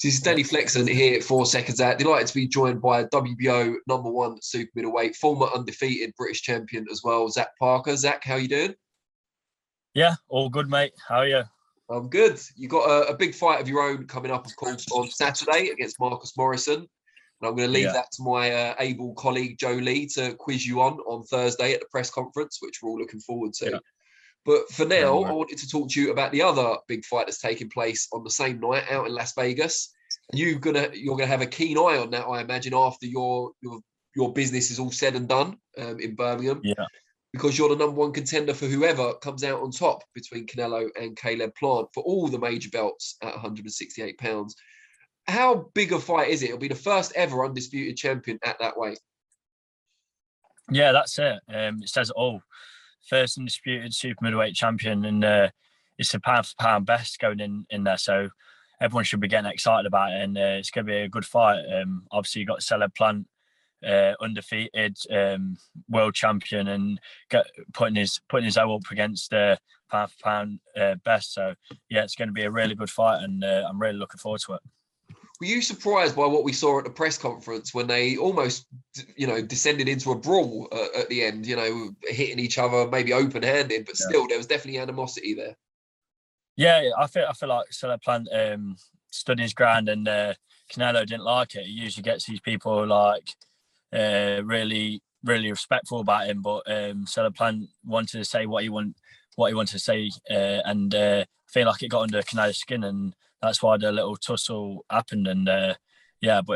This is Danny Flexen here for Seconds Out. Delighted to be joined by WBO #1 super middleweight, former undefeated British champion as well, Zach Parker. Zach, how you doing? Yeah, all good, mate. How are you? I'm good. You got a big fight of your own coming up, of course, on Saturday against Marcus Morrison. And I'm going to leave that to my able colleague, Joe Lee, to quiz you on Thursday at the press conference, which we're all looking forward to. Yeah. But for now, I wanted to talk to you about the other big fight that's taking place on the same night out in Las Vegas. And you're gonna have a keen eye on that, I imagine, after your business is all said and done in Birmingham. Yeah. Because you're the #1 contender for whoever comes out on top between Canelo and Caleb Plant for all the major belts at 168 pounds. How big a fight is it? It'll be the first ever undisputed champion at that weight. Yeah, that's it. It says it all. First undisputed super middleweight champion, and it's a pound for pound best going in there. So everyone should be getting excited about it, and it's going to be a good fight. Obviously, you got Caleb Plant, undefeated world champion, and putting his O up against pound for pound best. So yeah, it's going to be a really good fight, and I'm really looking forward to it. Were you surprised by what we saw at the press conference when they almost, descended into a brawl at the end, hitting each other, maybe open-handed, but still there was definitely animosity there? Yeah, I feel like Caleb Plant stood his ground, and Canelo didn't like it. He usually gets these people like really, really respectful about him, but Caleb Plant wanted to say what he wanted to say, and I feel like it got under Canelo's skin, and that's why the little tussle happened. And but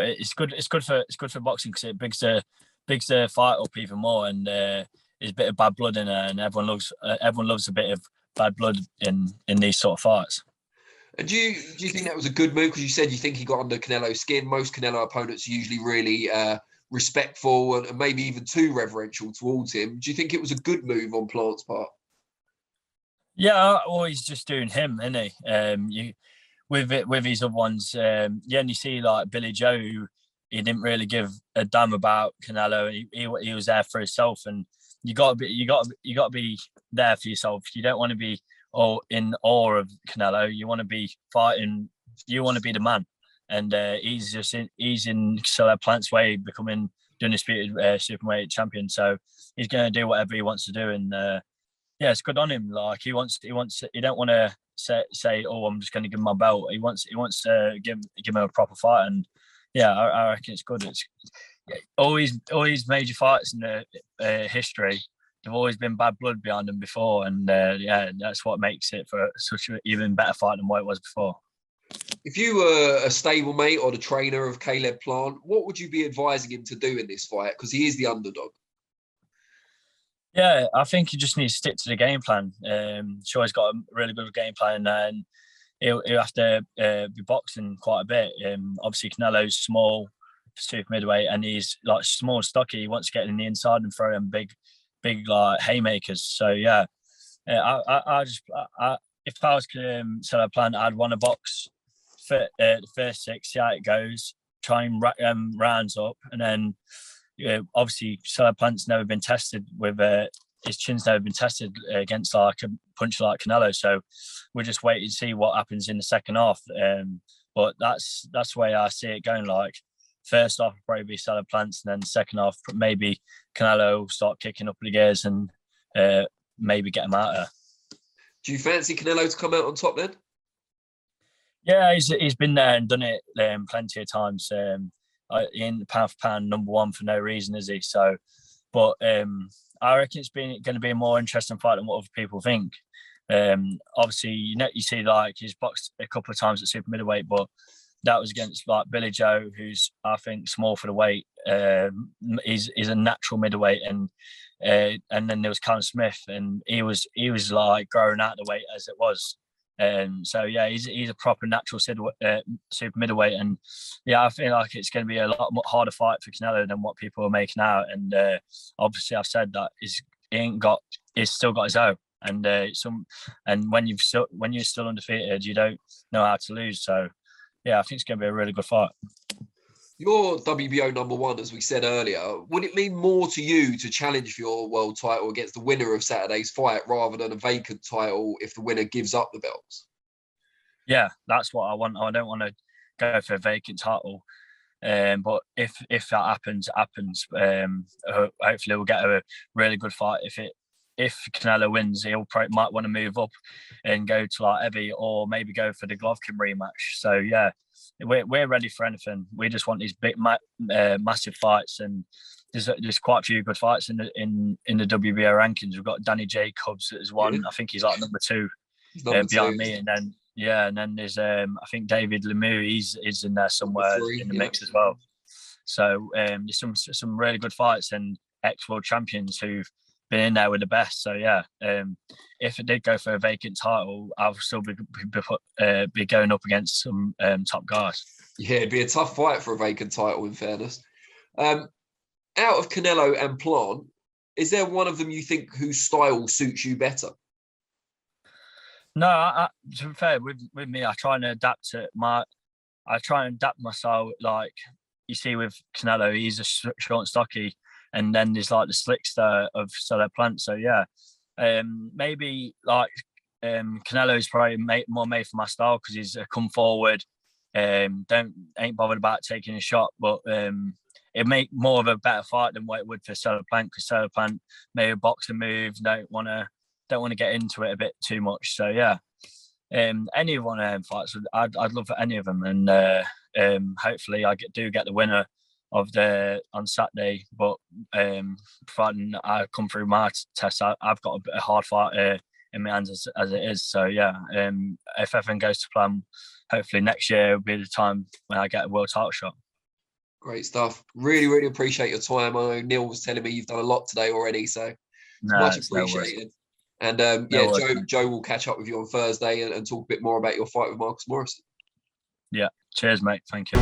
it's good. It's good for boxing because it bigs the fight up even more, and there's a bit of bad blood in there, and everyone loves a bit of bad blood in these sort of fights. And do you think that was a good move? Because you said you think he got under Canelo's skin. Most Canelo opponents are usually really respectful and maybe even too reverential towards him. Do you think it was a good move on Plant's part? Yeah, well, he's just doing him, isn't he? With his other ones, and you see like Billy Joe, who he didn't really give a damn about Canelo. He was there for himself, and you got to be there for yourself. You don't want to be all in awe of Canelo. You want to be fighting. You want to be the man, and he's in Caleb Plant's way, becoming the undisputed superweight champion. So he's going to do whatever he wants to do, and it's good on him. Like he don't want to say, oh, I'm just going to give him my belt. He wants to give him a proper fight, and I reckon it's good. It's always major fights in the history. There've always been bad blood behind them before, and that's what makes it for such an even better fight than what it was before. If you were a stablemate or the trainer of Caleb Plant, what would you be advising him to do in this fight? Because he is the underdog. Yeah, I think he just needs to stick to the game plan. Sure, he's got a really good game plan, and he'll have to be boxing quite a bit. Obviously, Canelo's small, super middleweight, and he's like small and stocky. He wants to get in the inside and throw in big like haymakers. So yeah, if I was Caleb Plant, I'd want to box for the first 6, see how it goes, try and rack rounds up, and then. Obviously, Caleb Plant's never been tested with his chin's never been tested against like a puncher like Canelo. So we'll just wait and see what happens in the second half. But that's the way I see it going. Like first half will probably be Caleb Plant's, and then second half maybe Canelo will start kicking up the gears and maybe get him out there. Do you fancy Canelo to come out on top then? Yeah, he's been there and done it plenty of times. In the pound for pound #1 for no reason, is he? So, but I reckon it's going to be a more interesting fight than what other people think. Obviously, you see like he's boxed a couple of times at super middleweight, but that was against like Billy Joe, who's I think small for the weight. He's a natural middleweight, and then there was Callum Smith, and he was like growing out the weight as it was. So yeah, he's a proper natural super middleweight, and I feel like it's going to be a lot more harder fight for Canelo than what people are making out. And obviously, I've said that he's still got his own, and when you're still undefeated, you don't know how to lose. So yeah, I think it's going to be a really good fight. You're WBO #1, as we said earlier. Would it mean more to you to challenge for your world title against the winner of Saturday's fight rather than a vacant title if the winner gives up the belts? Yeah, that's what I want. I don't want to go for a vacant title. But if that happens, hopefully we'll get a really good fight. If Canelo wins, he'll probably might want to move up and go to like heavy, or maybe go for the Golovkin rematch. So yeah, we're ready for anything. We just want these big, massive fights, and there's quite a few good fights in the WBO rankings. We've got Danny Jacobs as one. Yeah. I think he's like number 2 2. behind me, and then there's I think David Lemieux. He's in there somewhere 3, in the mix as well. So there's some really good fights, and ex-world champions who've been in there with the best. So yeah, if it did go for a vacant title, I'll still be going up against some top guys. Yeah, it'd be a tough fight for a vacant title, in fairness. Out of Canelo and Plant, is there one of them you think whose style suits you better? No, to be fair, with me, I try and adapt my style. Like you see with Canelo, he's a short and stocky, and then there's like the slickster of Solo Plant. So yeah, maybe like Canelo is probably more made for my style because he's a come forward, ain't bothered about taking a shot, but it make more of a better fight than what it would for Solo Plant, because Solo Plant maybe a boxing move, don't want to get into it a bit too much. So yeah, any of one of them fights, I'd love for any of them, and hopefully I do get the winner on Saturday. But providing I come through my test, I've got a hard fight in my hands as it is. So yeah, if everything goes to plan, hopefully next year will be the time when I get a world title shot. Great stuff. Really, really appreciate your time. I know Neil was telling me you've done a lot today already, so much appreciated. And Joe will catch up with you on Thursday and talk a bit more about your fight with Marcus Morrison. Yeah. Cheers, mate. Thank you.